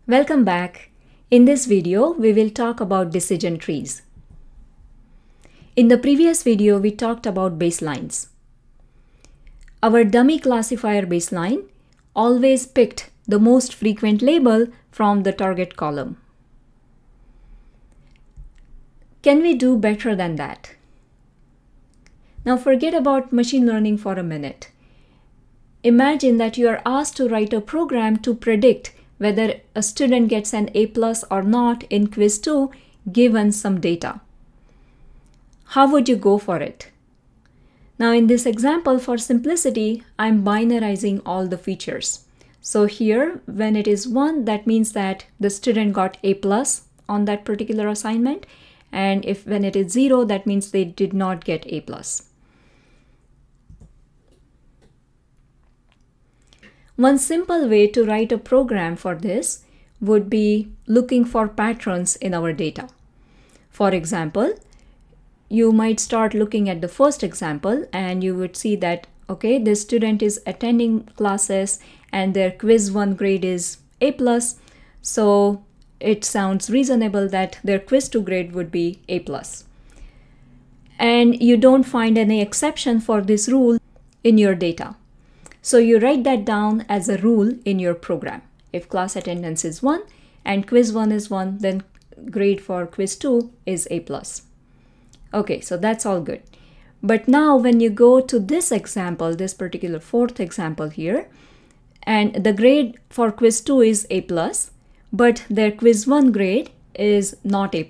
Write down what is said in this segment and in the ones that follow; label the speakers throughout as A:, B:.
A: Welcome back. In this video, we will talk about decision trees. In the previous video, we talked about baselines. Our dummy classifier baseline always picked the most frequent label from the target column. Can we do better than that? Now forget about machine learning for a minute. Imagine that you are asked to write a program to predict whether a student gets an A+ or not in quiz 2 given some data. How would you go for it? Now in this example, for simplicity, I'm binarizing all the features. So here, when it is 1, that means that the student got A+ on that particular assignment. And when it is 0, that means they did not get A+. One simple way to write a program for this would be looking for patterns in our data. For example, you might start looking at the first example and you would see that, okay, this student is attending classes and their quiz 1 grade is A+. So it sounds reasonable that their quiz 2 grade would be A+. And you don't find any exception for this rule in your data. So you write that down as a rule in your program. If class attendance is 1 and quiz 1 is 1, then grade for quiz 2 is A+. Okay, so that's all good. But now when you go to this example, this particular fourth example here, and the grade for quiz 2 is A+, but their quiz 1 grade is not A+.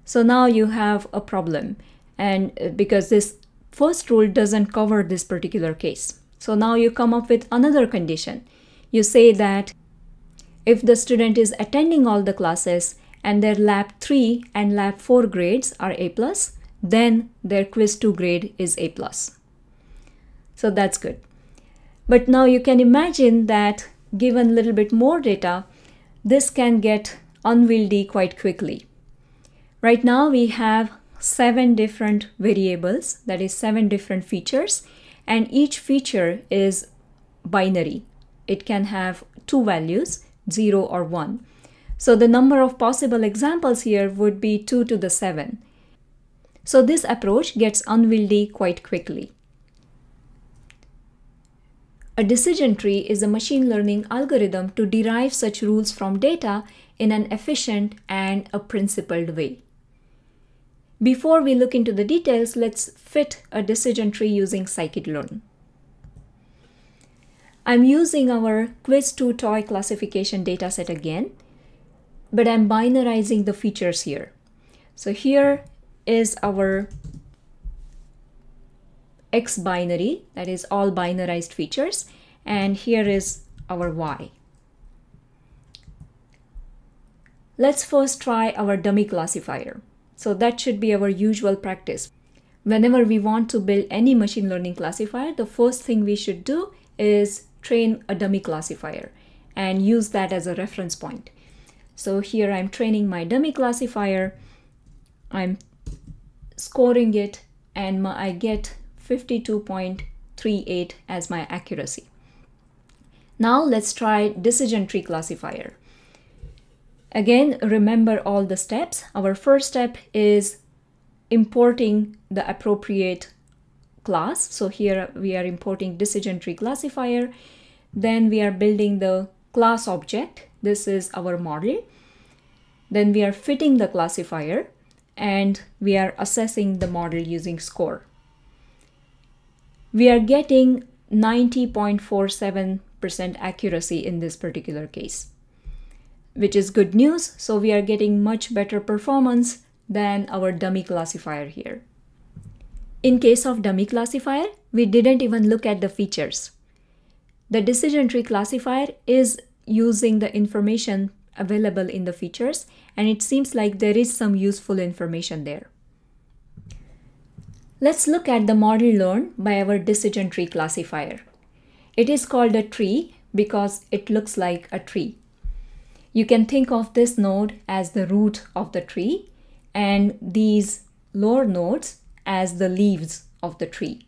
A: So now you have a problem, and because this first rule doesn't cover this particular case. So now you come up with another condition. You say that if the student is attending all the classes and their lab 3 and lab 4 grades are A+, then their quiz 2 grade is A+. So that's good. But now you can imagine that given a little bit more data, this can get unwieldy quite quickly. Right now we have 7 different variables, that is 7 different features, and each feature is binary. It can have 2 values, 0 or 1. So the number of possible examples here would be 2 to the 7. So this approach gets unwieldy quite quickly. A decision tree is a machine learning algorithm to derive such rules from data in an efficient and a principled way. Before we look into the details, let's fit a decision tree using scikit-learn. I'm using our quiz 2 toy classification dataset again, but I'm binarizing the features here. So here is our X binary, that is all binarized features, and here is our Y. Let's first try our dummy classifier. So that should be our usual practice. Whenever we want to build any machine learning classifier, the first thing we should do is train a dummy classifier and use that as a reference point. So here I'm training my dummy classifier, I'm scoring it, and I get 52.38 as my accuracy. Now let's try decision tree classifier. Again, remember all the steps. Our first step is importing the appropriate class. So here we are importing decision tree classifier. Then we are building the class object. This is our model. Then we are fitting the classifier and we are assessing the model using score. We are getting 90.47% accuracy in this particular case, which is good news. So we are getting much better performance than our dummy classifier here. In case of dummy classifier, we didn't even look at the features. The decision tree classifier is using the information available in the features, and it seems like there is some useful information there. Let's look at the model learned by our decision tree classifier. It is called a tree because it looks like a tree. You can think of this node as the root of the tree and these lower nodes as the leaves of the tree.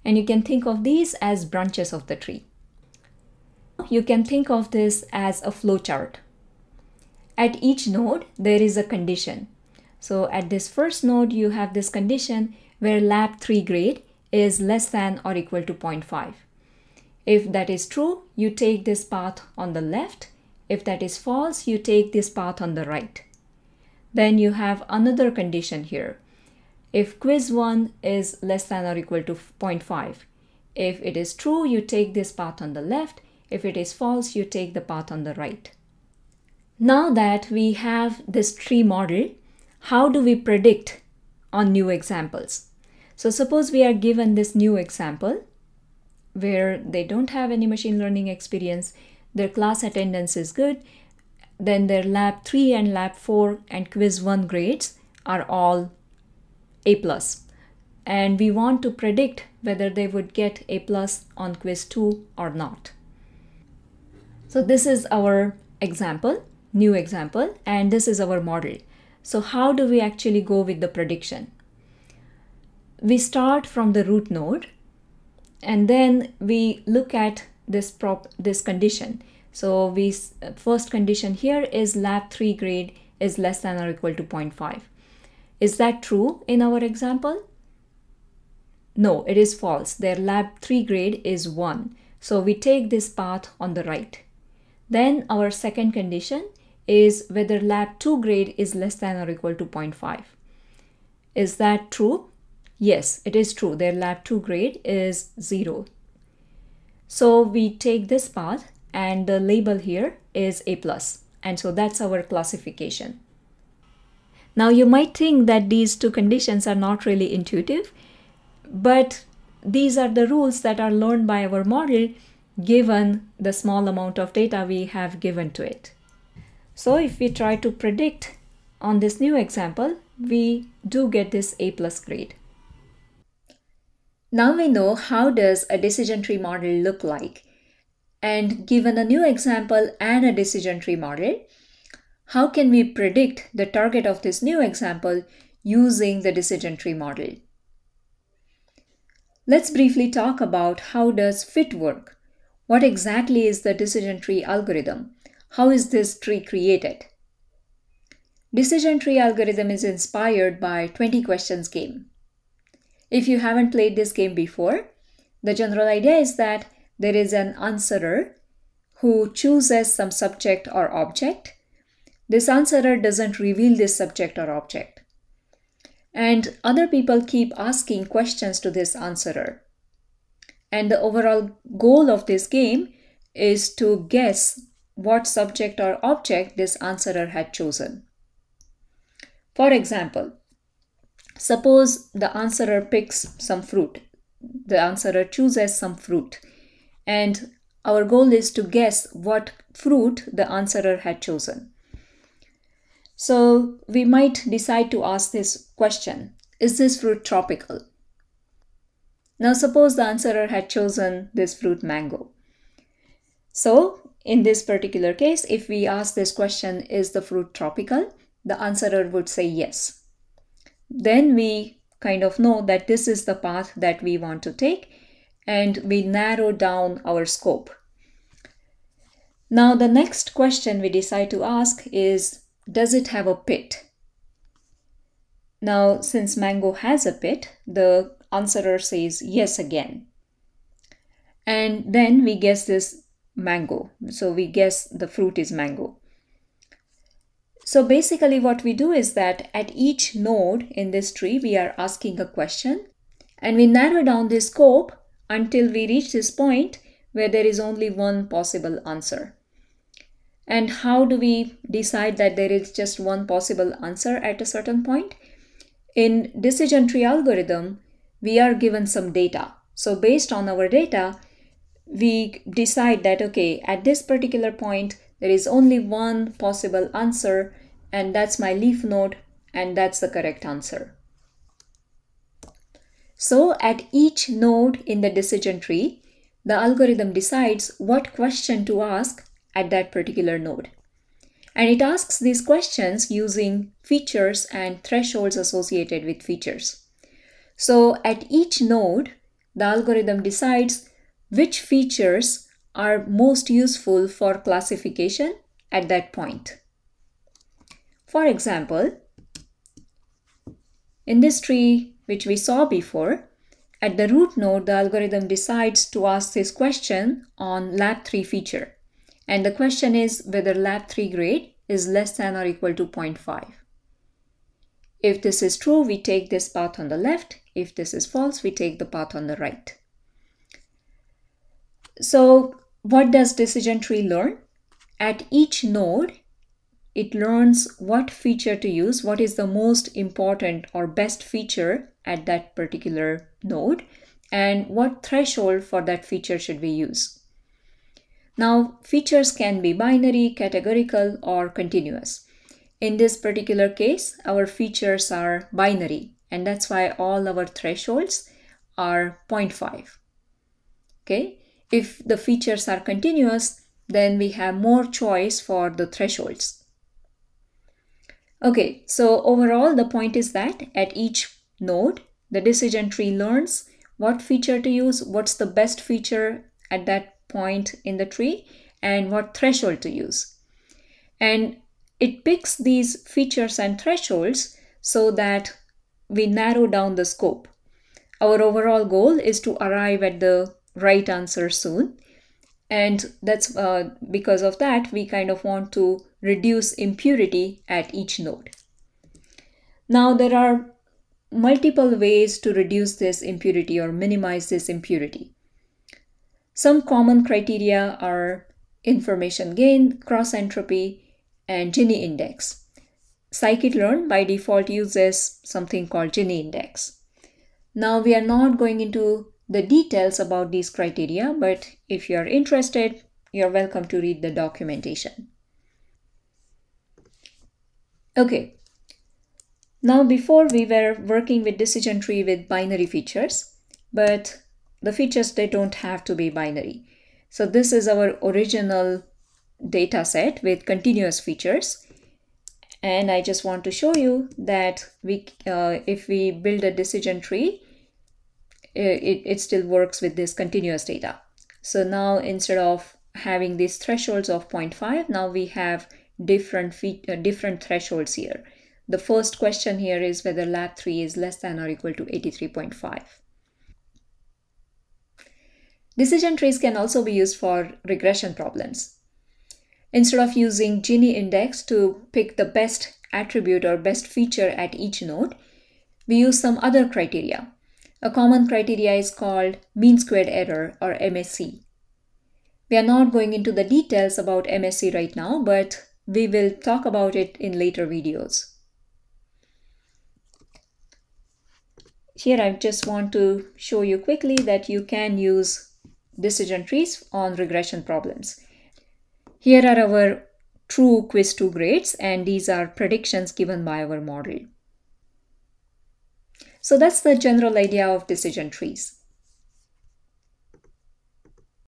A: And you can think of these as branches of the tree. You can think of this as a flowchart. At each node, there is a condition. So at this first node, you have this condition where lab 3 grade is less than or equal to 0.5. If that is true, you take this path on the left. If that is false, you take this path on the right. Then you have another condition here. If quiz 1 is less than or equal to 0.5, if it is true, you take this path on the left. If it is false, you take the path on the right. Now that we have this tree model, how do we predict on new examples? So suppose we are given this new example where they don't have any machine learning experience, their class attendance is good, then their lab 3 and lab 4 and quiz 1 grades are all A+. And we want to predict whether they would get A+ on quiz 2 or not. So this is our example, new example, and this is our model. So how do we actually go with the prediction? We start from the root node and then we look at this condition. So first condition here is lab 3 grade is less than or equal to 0.5. Is that true in our example? No, it is false. Their lab 3 grade is 1. So we take this path on the right. Then our second condition is whether lab 2 grade is less than or equal to 0.5. Is that true? Yes, it is true. Their lab 2 grade is 0. So we take this path and the label here is A+. And so that's our classification. Now you might think that these two conditions are not really intuitive, but these are the rules that are learned by our model given the small amount of data we have given to it. So if we try to predict on this new example, we do get this A+ grade. Now we know how does a decision tree model look like. And given a new example and a decision tree model, how can we predict the target of this new example using the decision tree model? Let's briefly talk about how does fit work. What exactly is the decision tree algorithm? How is this tree created? Decision tree algorithm is inspired by 20 questions game. If you haven't played this game before, the general idea is that there is an answerer who chooses some subject or object. This answerer doesn't reveal this subject or object. And other people keep asking questions to this answerer. And the overall goal of this game is to guess what subject or object this answerer had chosen. For example, suppose the answerer picks some fruit. The answerer chooses some fruit. And our goal is to guess what fruit the answerer had chosen. So we might decide to ask this question, is this fruit tropical? Now suppose the answerer had chosen this fruit mango. So in this particular case, if we ask this question, is the fruit tropical? The answerer would say yes. Then we kind of know that this is the path that we want to take, and we narrow down our scope. Now the next question we decide to ask is, does it have a pit? Now since mango has a pit, the answerer says yes again. And then we guess this mango. So we guess the fruit is mango. So basically what we do is that at each node in this tree, we are asking a question and we narrow down the scope until we reach this point where there is only one possible answer. And how do we decide that there is just one possible answer at a certain point? In decision tree algorithm, we are given some data. So based on our data, we decide that, okay, at this particular point, there is only one possible answer, and that's my leaf node, and that's the correct answer. So at each node in the decision tree, the algorithm decides what question to ask at that particular node. And it asks these questions using features and thresholds associated with features. So at each node, the algorithm decides which features are most useful for classification at that point. For example, in this tree which we saw before, at the root node, the algorithm decides to ask this question on lab 3 feature. And the question is whether lab 3 grade is less than or equal to 0.5. If this is true, we take this path on the left. If this is false, we take the path on the right. So what does decision tree learn? At each node, it learns what feature to use, what is the most important or best feature at that particular node, and what threshold for that feature should we use. Now, features can be binary, categorical, or continuous. In this particular case, our features are binary, and that's why all our thresholds are 0.5. Okay? If the features are continuous, then we have more choice for the thresholds. Okay, so overall the point is that at each node, the decision tree learns what feature to use, what's the best feature at that point in the tree, and what threshold to use. And it picks these features and thresholds so that we narrow down the scope. Our overall goal is to arrive at the right answer soon. And that's because of that, we kind of want to reduce impurity at each node. Now, there are multiple ways to reduce this impurity or minimize this impurity. Some common criteria are information gain, cross entropy, and Gini index. Scikit-learn by default uses something called Gini index. Now, we are not going into the details about these criteria, but if you are interested, you're welcome to read the documentation. Okay. Now, before we were working with decision tree with binary features, but the features, they don't have to be binary. So this is our original data set with continuous features. And I just want to show you that if we build a decision tree, it still works with this continuous data. So now instead of having these thresholds of 0.5, now we have different thresholds here. The first question here is whether lab 3 is less than or equal to 83.5. Decision trees can also be used for regression problems. Instead of using Gini index to pick the best attribute or best feature at each node, we use some other criteria. A common criteria is called mean squared error or MSE. We are not going into the details about MSE right now, but we will talk about it in later videos. Here I just want to show you quickly that you can use decision trees on regression problems. Here are our true quiz 2 grades, and these are predictions given by our model. So that's the general idea of decision trees.